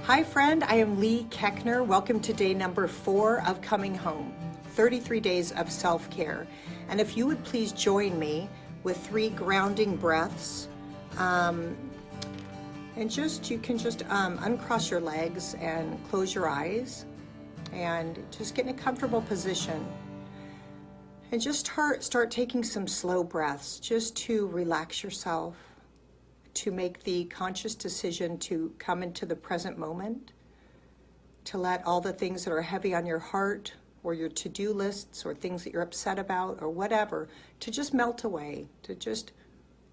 Hi friend, I am Lee Keckner. Welcome to day number 4 of Coming Home, 33 days of self-care. And if you would please join me with 3 grounding breaths. And you can just uncross your legs and close your eyes and just get in a comfortable position. And just start taking some slow breaths just to relax yourself, to make the conscious decision to come into the present moment, to let all the things that are heavy on your heart or your to-do lists or things that you're upset about or whatever, to just melt away, to just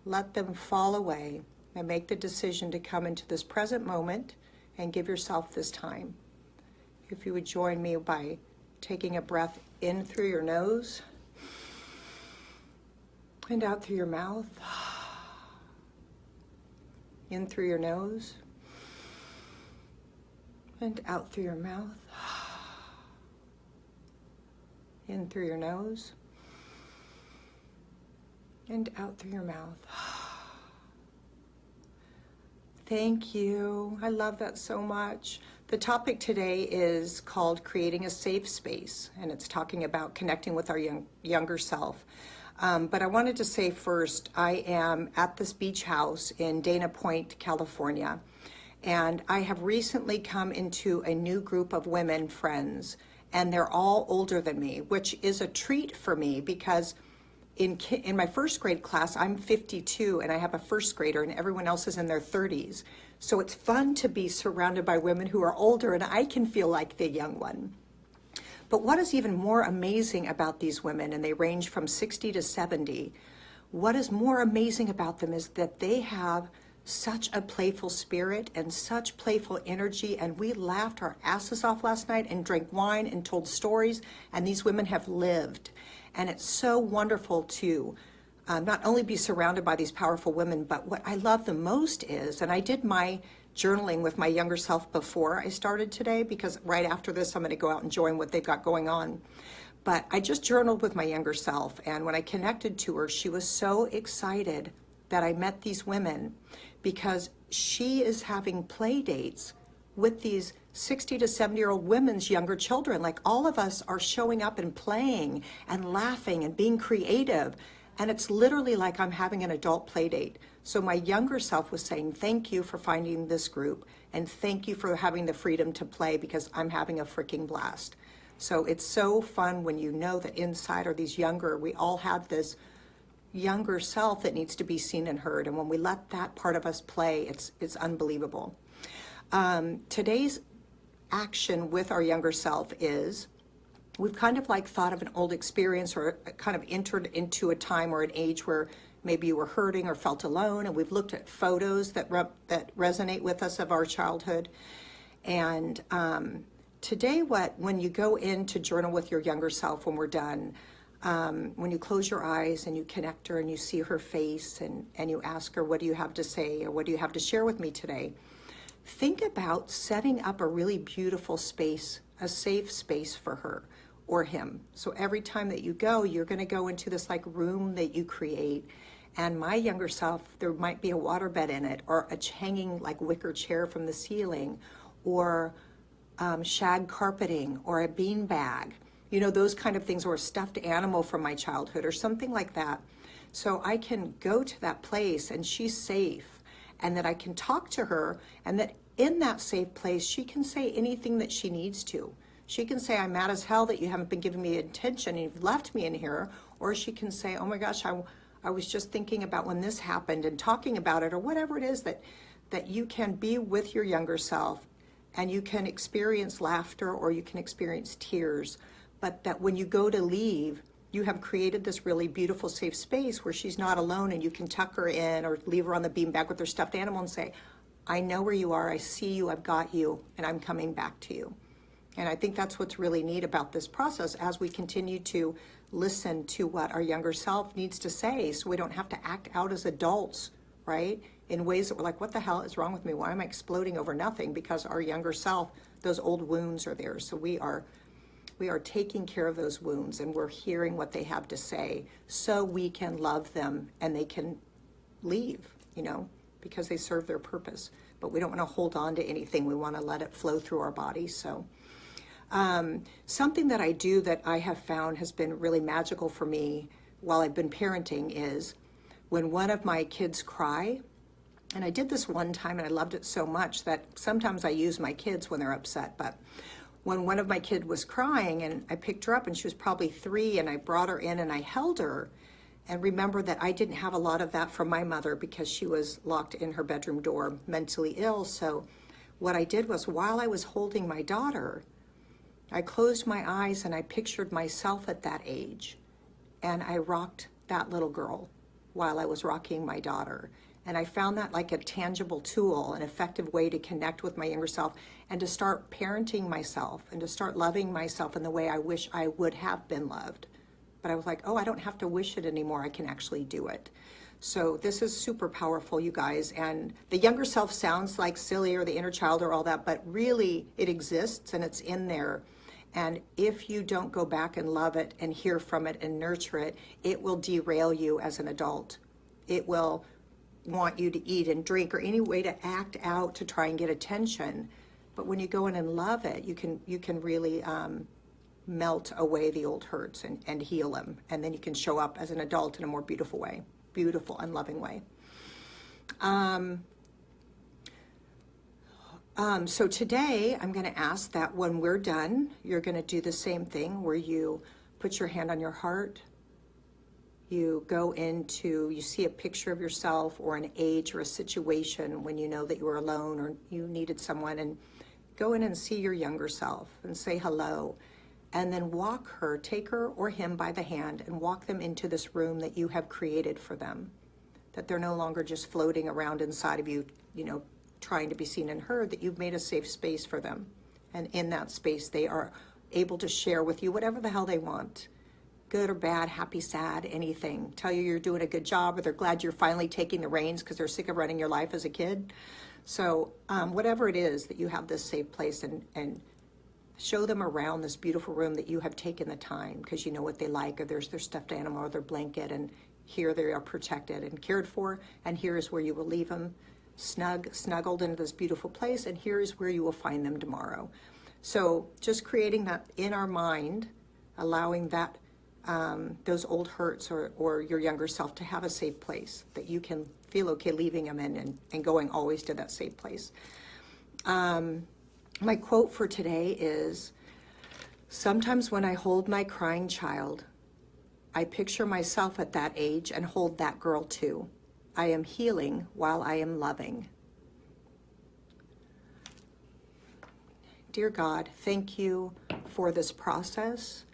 let them fall away and make the decision to come into this present moment and give yourself this time. If you would join me by taking a breath in through your nose and out through your mouth. In through your nose and out through your mouth. In through your nose and out through your mouth. Thank you. I love that so much. The topic today is called Creating a Safe Space, and it's talking about connecting with our younger self. But I wanted to say first, I am at this beach house in Dana Point, California, and I have recently come into a new group of women friends, and they're all older than me, which is a treat for me because in my first grade class, I'm 52 and I have a first grader and everyone else is in their 30s. So it's fun to be surrounded by women who are older and I can feel like the young one. But what is even more amazing about these women, and they range from 60 to 70, what is more amazing about them is that they have such a playful spirit and such playful energy, and we laughed our asses off last night and drank wine and told stories, and these women have lived. And it's so wonderful to not only be surrounded by these powerful women, but what I love the most is, and I did my journaling with my younger self before I started today, because right after this I'm going to go out and join what they've got going on. But I just journaled with my younger self, and when I connected to her, she was so excited that I met these women because she is having play dates with these 60 to 70-year-old women's younger children. Like all of us are showing up and playing and laughing and being creative. And it's literally like I'm having an adult play date. So my younger self was saying, thank you for finding this group and thank you for having the freedom to play because I'm having a freaking blast. So it's so fun when you know that inside are these we all have this younger self that needs to be seen and heard. And when we let that part of us play, it's unbelievable. Today's action with our younger self is, we've kind of like thought of an old experience or kind of entered into a time or an age where maybe you were hurting or felt alone, and we've looked at photos that resonate with us of our childhood. And today, when you go in to journal with your younger self when we're done, when you close your eyes and you connect her and you see her face and you ask her, what do you have to say or what do you have to share with me today? Think about setting up a really beautiful space, a safe space for her or him. So every time that you go, you're going to go into this like room that you create. And my younger self, there might be a waterbed in it, or a hanging like wicker chair from the ceiling, or shag carpeting, or a bean bag, you know, those kind of things, or a stuffed animal from my childhood or something like that. So I can go to that place and she's safe, and that I can talk to her, and that in that safe place, she can say anything that she needs to. She can say, I'm mad as hell that you haven't been giving me attention and you've left me in here. Or she can say, oh my gosh, I was just thinking about when this happened and talking about it, or whatever it is that you can be with your younger self, and you can experience laughter or you can experience tears. But that when you go to leave, you have created this really beautiful safe space where she's not alone, and you can tuck her in or leave her on the beanbag with her stuffed animal and say, I know where you are, I see you, I've got you, and I'm coming back to you. And I think that's what's really neat about this process as we continue to listen to what our younger self needs to say, so we don't have to act out as adults, right? In ways that we're like, what the hell is wrong with me? Why am I exploding over nothing? Because our younger self, those old wounds are there. So we are taking care of those wounds, and we're hearing what they have to say so we can love them and they can leave, you know, because they serve their purpose. but we don't want to hold on to anything. We want to let it flow through our body. So something that I do that I have found has been really magical for me while I've been parenting is when one of my kids cry, and I did this one time and I loved it so much that sometimes I use my kids when they're upset, but when one of my kids was crying and I picked her up and she was probably 3 and I brought her in and I held her and remember that I didn't have a lot of that from my mother because she was locked in her bedroom door mentally ill. So what I did was while I was holding my daughter, I closed my eyes and I pictured myself at that age and I rocked that little girl while I was rocking my daughter. And I found that like a tangible tool, an effective way to connect with my younger self and to start parenting myself and to start loving myself in the way I wish I would have been loved. But I was like, oh, I don't have to wish it anymore. I can actually do it. So this is super powerful, you guys. And the younger self sounds like silly or the inner child or all that, but really it exists and it's in there. And if you don't go back and love it and hear from it and nurture it, it will derail you as an adult. It will want you to eat and drink or any way to act out to try and get attention. But when you go in and love it, you can really melt away the old hurts and heal them. And then you can show up as an adult in a more beautiful way, beautiful and loving way. So today I'm going to ask that when we're done, you're going to do the same thing where you put your hand on your heart. You go into, you see a picture of yourself or an age or a situation when you know that you were alone or you needed someone, and go in and see your younger self and say hello. And then walk her, take her or him by the hand and walk them into this room that you have created for them. That they're no longer just floating around inside of you, trying to be seen and heard, that you've made a safe space for them. And in that space, they are able to share with you whatever the hell they want. Good or bad, happy, sad, anything. Tell you you're doing a good job, or they're glad you're finally taking the reins because they're sick of running your life as a kid. So whatever it is that you have this safe place, and show them around this beautiful room that you have taken the time because you know what they like, or there's their stuffed animal or their blanket, and here they are protected and cared for, and here is where you will leave them snuggled into this beautiful place, and here is where you will find them tomorrow. So just creating that in our mind, allowing that those old hurts or your younger self to have a safe place that you can feel okay leaving them in and going always to that safe place. My quote for today is, sometimes when I hold my crying child, I picture myself at that age and hold that girl too. I am healing while I am loving. Dear God, thank you for this process.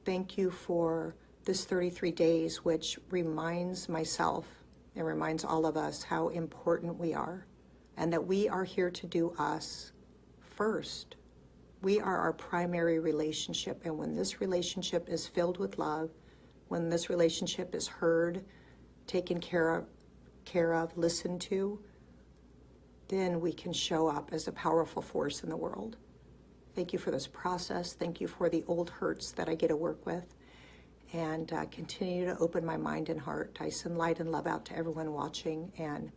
Thank you for this 33 days, which reminds myself and reminds all of us how important we are, and that we are here to do us first. We are our primary relationship, and when this relationship is filled with love, when this relationship is heard, taken care of, listened to, then we can show up as a powerful force in the world. Thank you for this process. Thank you for the old hurts that I get to work with, and continue to open my mind and heart. I send light and love out to everyone watching and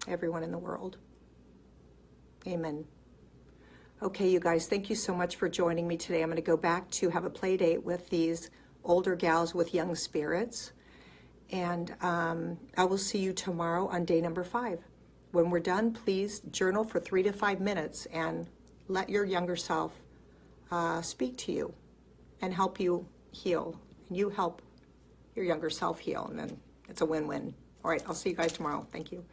everyone in the world. Amen. Okay, you guys, thank you so much for joining me today. I'm going to go back to have a play date with these older gals with young spirits. And I will see you tomorrow on day number 5. When we're done, please journal for 3 to 5 minutes and let your younger self speak to you and help you heal. And you help your younger self heal, and then it's a win-win. All right, I'll see you guys tomorrow. Thank you.